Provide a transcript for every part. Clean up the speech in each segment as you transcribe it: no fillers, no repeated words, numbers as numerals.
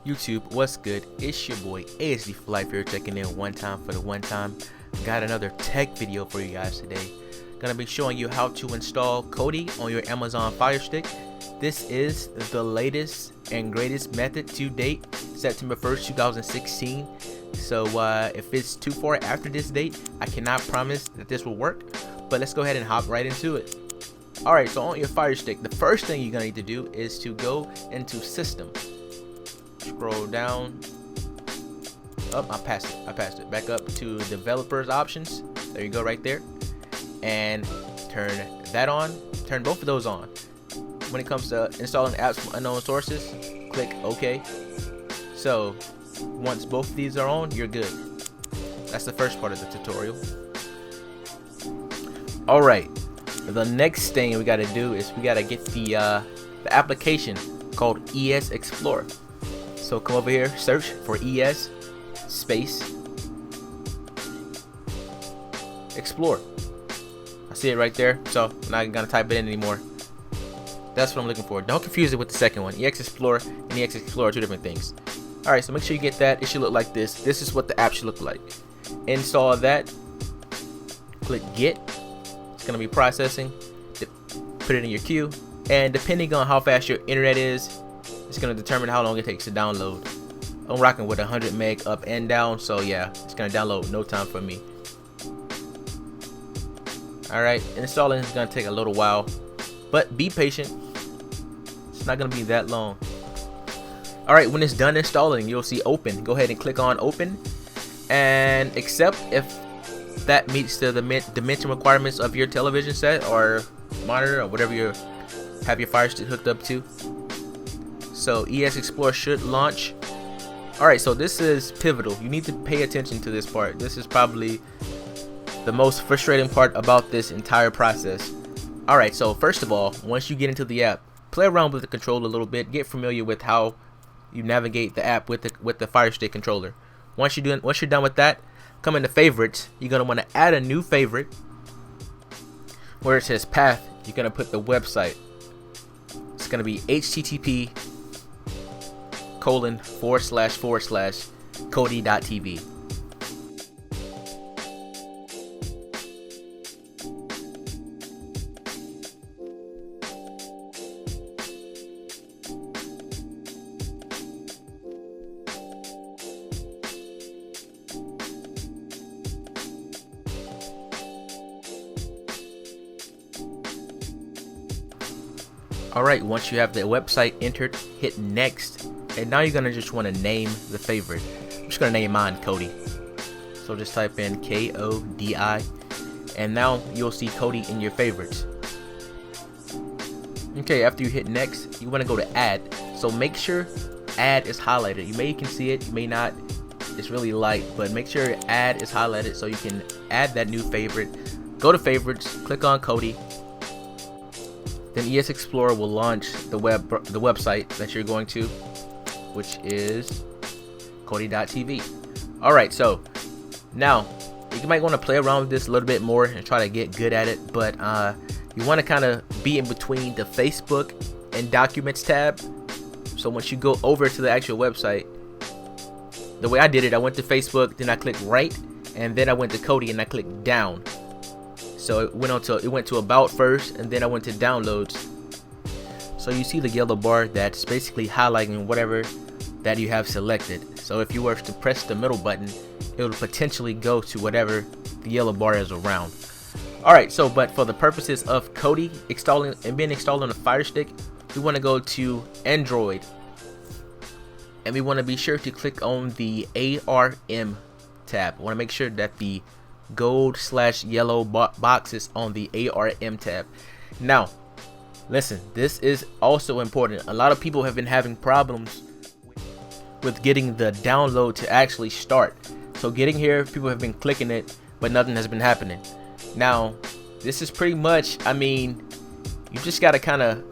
YouTube, what's good? It's your boy ASD for Life here, checking in one time for the one time. Got another tech video for you guys today. Gonna be showing you how to install Kodi on your Amazon Fire Stick. This is the latest and greatest method to date, September 1st, 2016. So if it's too far after this date, I cannot promise that this will work, but let's go ahead and hop right into it. Alright, so on your Fire Stick, the first thing you're gonna need to do is to go into System. Scroll down. Oh, I passed it. Back up to Developers Options. There you go, right there. And turn that on. Turn both of those on. When it comes to installing apps from unknown sources, click OK. So once both of these are on, you're good. That's the first part of the tutorial. Alright, the next thing we gotta do is we gotta get the application called ES Explorer. So come over here, search for ES space Explore. I see it right there, so I'm not gonna type it in anymore. That's what I'm looking for. Don't confuse it with the second one. ES Explorer and ES Explorer are two different things. Alright, so make sure you get that. It should look like this. This is what the app should look like. Install that. Click Get. It's gonna be processing. Put it in your queue, and depending on how fast your internet is, it's gonna determine how long it takes to download. I'm rocking with 100 meg up and down, so yeah, it's gonna download no time for me. Alright, installing is gonna take a little while, but be patient. It's not gonna be that long. Alright, when it's done installing, you'll see open. Go ahead and click on open and accept if that meets the dimension requirements of your television set or monitor or whatever you have your Fire Stick hooked up to. So ES Explorer should launch. Alright, so this is pivotal. You need to pay attention to this part. This is probably the most frustrating part about this entire process. Alright, so first of all, once you get into the app, play around with the controller a little bit. Get familiar with how you navigate the app with the Fire Stick controller. Once you're done with that, come into favorites. You're gonna want to add a new favorite. Where it says path, you're gonna put the website. It's gonna be http://kodi.tv. Alright, once you have the website entered, hit next, and now you're gonna just want to name the favorite. I'm just gonna name mine Kodi. So just type in Kodi, and now you'll see Kodi in your favorites. Okay, after you hit next, you want to go to add. So make sure add is highlighted. You can see it, you may not. It's really light, but make sure add is highlighted so you can add that new favorite. Go to favorites, click on Kodi. Then ES Explorer will launch the website that you're going to, which is Kodi.tv. Alright, so now you might want to play around with this a little bit more and try to get good at it, but you want to kind of be in between the Facebook and Documents tab. So once you go over to the actual website, the way I did it, I went to Facebook, then I clicked right, and then I went to Kodi and I clicked down. So it went to about first, and then I went to downloads. So you see the yellow bar that's basically highlighting whatever that you have selected. So if you were to press the middle button, it will potentially go to whatever the yellow bar is around. Alright, so but for the purposes of Kodi being installed on a Fire Stick, we want to go to Android, and we want to be sure to click on the ARM tab. We want to make sure that the gold/yellow box is on the ARM tab. Now listen, this is also important. A lot of people have been having problems with getting the download to actually start. So getting here, people have been clicking it, but nothing has been happening. Now this is pretty much, I mean, you just gotta kind of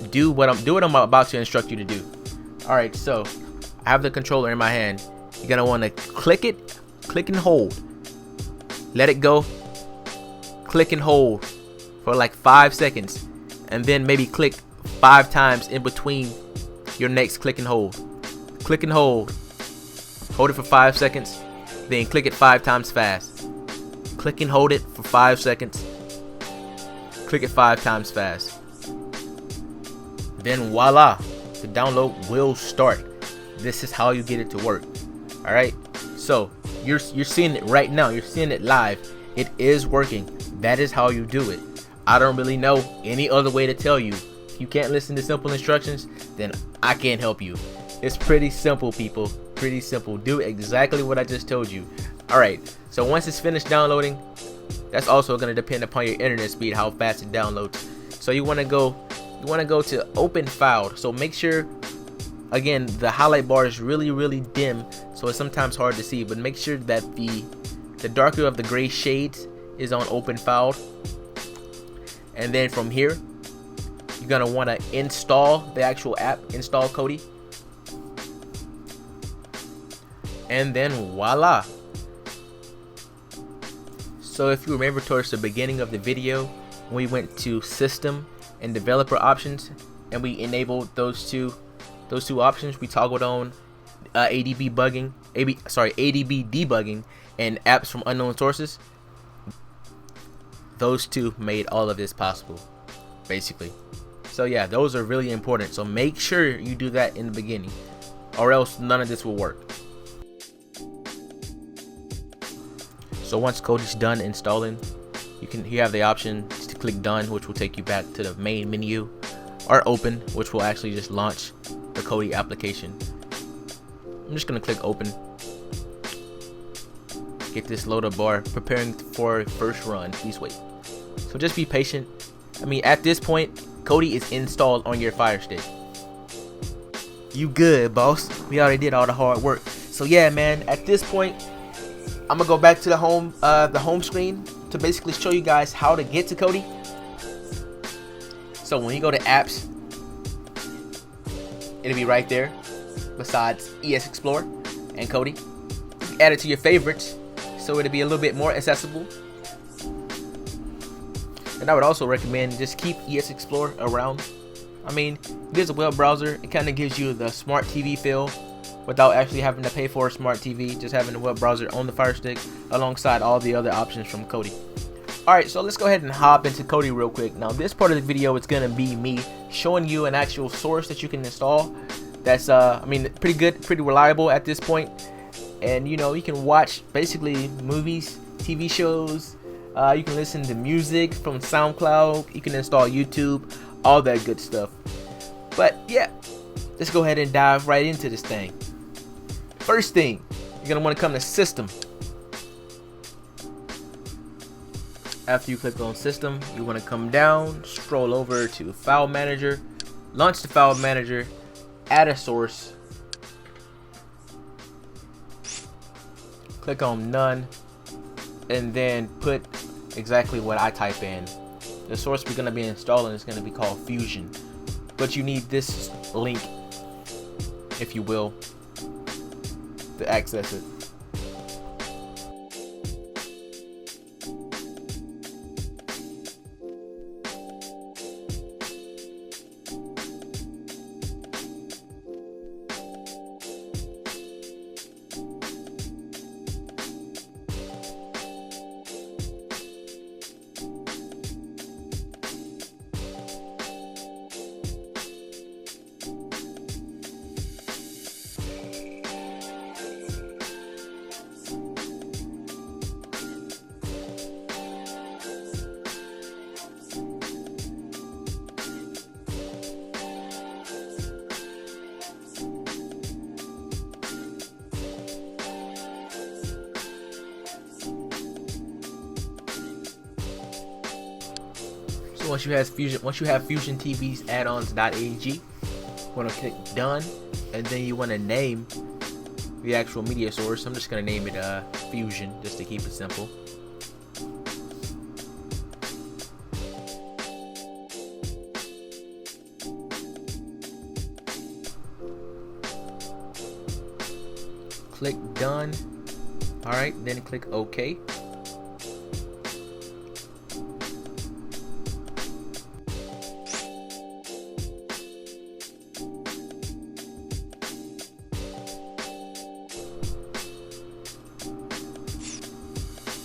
do what I'm about to instruct you to do. Alright, so I have the controller in my hand. You're gonna want to click and hold, let it go, click and hold for like 5 seconds, and then maybe click 5 times in between your next click and hold. click and hold it for 5 seconds, then click it 5 times fast. Click and hold it for 5 seconds, click it 5 times fast. Then voila, the download will start. This is how you get it to work. Alright, so you're seeing it right now, you're seeing it live. It is working. That is how you do it. I don't really know any other way to tell you. If you can't listen to simple instructions, then I can't help you. It's pretty simple, people. Pretty simple. Do exactly what I just told you. Alright, so once it's finished downloading, that's also going to depend upon your internet speed, how fast it downloads. So you want to go to open file. So make sure, again, the highlight bar is really dim, so it's sometimes hard to see, but make sure that the darker of the gray shades is on open file. And then from here, you're gonna want to install the actual app, install Kodi, and then voila. So if you remember towards the beginning of the video, we went to system and developer options, and we enabled those two options. We toggled on ADB debugging and apps from unknown sources. Those two made all of this possible, basically. So yeah, those are really important. So make sure you do that in the beginning, or else none of this will work. So once Kodi's done installing, you have the option to click done, which will take you back to the main menu, or open, which will actually just launch the Kodi application. I'm just gonna click open. Get this loader bar preparing for first run. Please wait. So just be patient. I mean, at this point, Kodi is installed on your Fire Stick. You good, boss? We already did all the hard work. So yeah, man. At this point, I'm gonna go back to the home screen to basically show you guys how to get to Kodi. So when you go to apps, it'll be right there besides ES Explorer and Kodi. Add it to your favorites so it'll be a little bit more accessible. And I would also recommend just keep ES Explorer around. I mean, it is a web browser. It kind of gives you the smart TV feel without actually having to pay for a smart TV, just having a web browser on the Fire Stick alongside all the other options from Kodi. Alright, so let's go ahead and hop into Kodi real quick. Now this part of the video, it's gonna be me showing you an actual source that you can install that's I mean, pretty good, pretty reliable at this point. And you know, you can watch basically movies, TV shows, you can listen to music from SoundCloud, you can install YouTube, all that good stuff. But yeah, let's go ahead and dive right into this thing. First thing, you're gonna want to come to system. After you click on system, you want to come down, scroll over to file manager, launch the file manager, add a source, click on none, and then put exactly what I type in. The source we're going to be installing is going to be called Fusion, but you need this link, if you will, to access it. Once you have Fusion TV's add-ons.ag, you want to click done, and then you want to name the actual media source. I'm just going to name it Fusion, just to keep it simple. Click done. Alright, then click OK.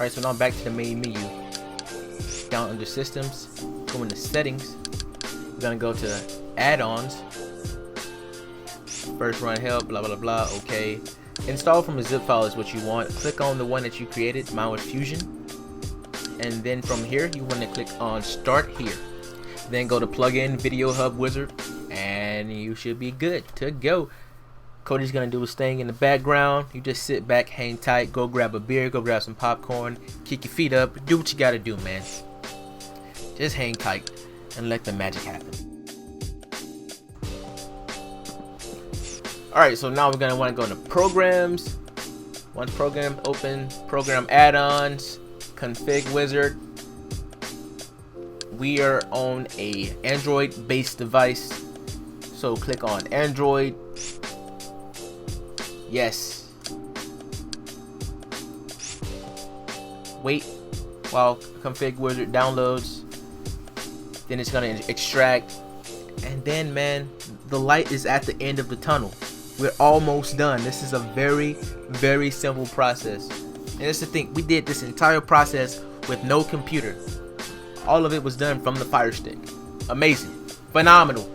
Alright, so now back to the main menu. Down under systems, go into settings. We're gonna go to add-ons. First run help, blah blah blah. Okay. Install from a zip file is what you want. Click on the one that you created. Mine was Fusion. And then from here, you want to click on Start Here. Then go to Plugin Video Hub Wizard, and you should be good to go. Kodi's gonna do his thing in the background. You just sit back, hang tight, go grab a beer, go grab some popcorn, kick your feet up, do what you gotta do, man. Just hang tight and let the magic happen. Alright, so now we're gonna want to go into programs. Once program open, program add-ons, config wizard. We are on a Android based device, so click on Android. Yes. Wait while config wizard downloads. Then it's gonna extract, and then, man, the light is at the end of the tunnel. We're almost done. This is a very, very simple process. And that's the thing, we did this entire process with no computer. All of it was done from the Fire Stick. Amazing. Phenomenal.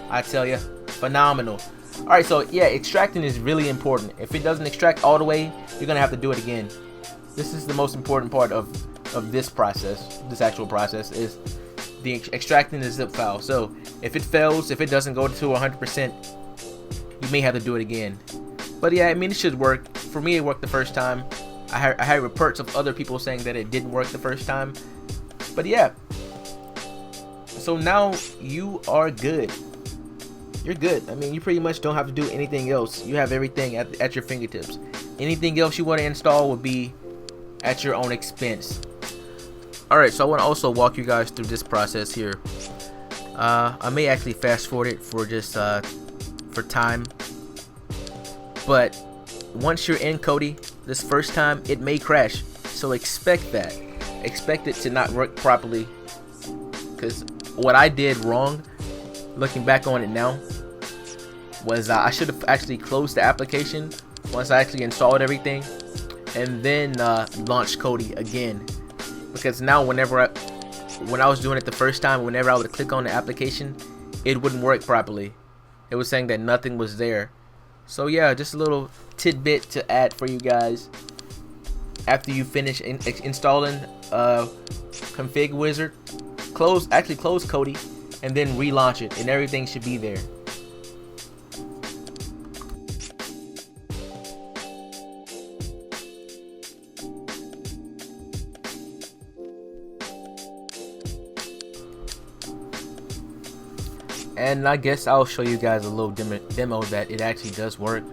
I tell you, phenomenal. Alright, so yeah, extracting is really important. If it doesn't extract all the way, you're gonna have to do it again. This is the most important part of this process, this actual process, is the extracting the zip file. So if it fails, if it doesn't go to 100%, you may have to do it again. But yeah, I mean, it should work. For me, it worked the first time. I had reports of other people saying that it didn't work the first time. But yeah, so now you are good. You're good. I mean, you pretty much don't have to do anything else. You have everything at your fingertips. Anything else you want to install would be at your own expense. Alright, so I want to also walk you guys through this process here. I may actually fast forward it for just for time. But once you're in Kodi this first time, it may crash. So expect that. Expect it to not work properly. Because what I did wrong, looking back on it now, was I should have actually closed the application once I actually installed everything, and then launched Kodi again. Because now when I was doing it the first time, whenever I would click on the application, it wouldn't work properly. It was saying that nothing was there. So yeah, just a little tidbit to add for you guys. After you finish installing config wizard, close Kodi, and then relaunch it, and everything should be there. And I guess I'll show you guys a little demo that it actually does work.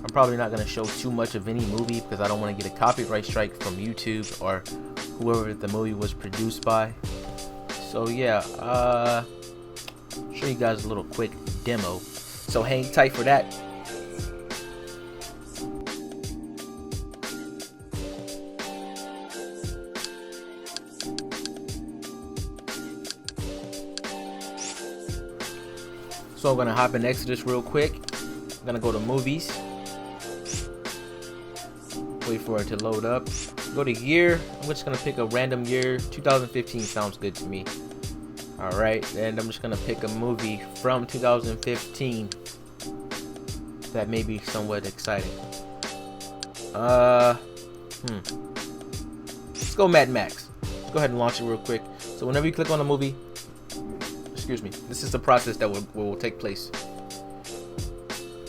I'm probably not going to show too much of any movie because I don't want to get a copyright strike from YouTube or whoever the movie was produced by. So yeah, show you guys a little quick demo. So hang tight for that. So I'm gonna hop in Exodus real quick. I'm gonna go to movies. Wait for it to load up. Go to year. I'm just gonna pick a random year. 2015 sounds good to me. Alright, and I'm just gonna pick a movie from 2015 that may be somewhat exciting. Let's go Mad Max. Let's go ahead and launch it real quick. So whenever you click on a movie, excuse me, this is the process that will take place.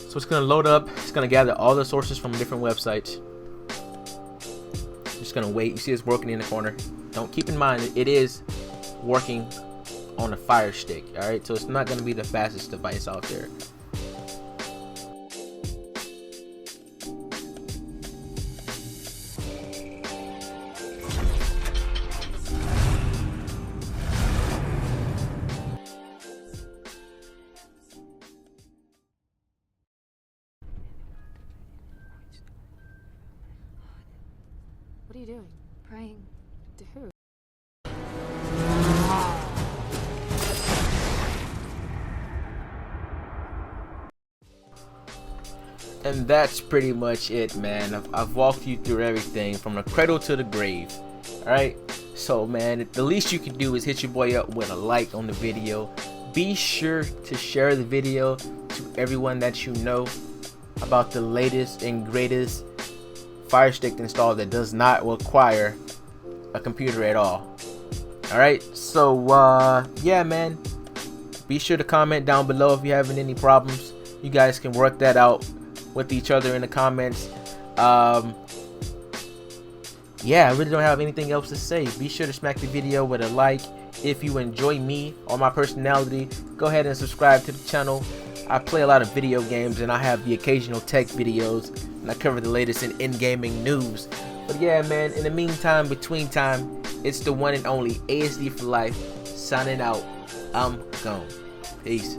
So it's gonna load up. It's gonna gather all the sources from different websites. Just gonna wait. You see it's working in the corner. Don't keep in mind it is working on a Fire Stick. All right, so it's not gonna be the fastest device out there. What are you doing? Praying to who? And that's pretty much it, man. I've walked you through everything from the cradle to the grave. Alright, so man, the least you can do is hit your boy up with a like on the video. Be sure to share the video to everyone that you know about the latest and greatest Fire Stick install that does not require a computer at all. Alright, so yeah, man, be sure to comment down below if you're having any problems. You guys can work that out with each other in the comments. Yeah, I really don't have anything else to say. Be sure to smack the video with a like. If you enjoy me or my personality, go ahead and subscribe to the channel. I play a lot of video games and I have the occasional tech videos, and I cover the latest in gaming news. But yeah, man, in the meantime, between time, it's the one and only ASD for life, signing out. I'm gone. Peace.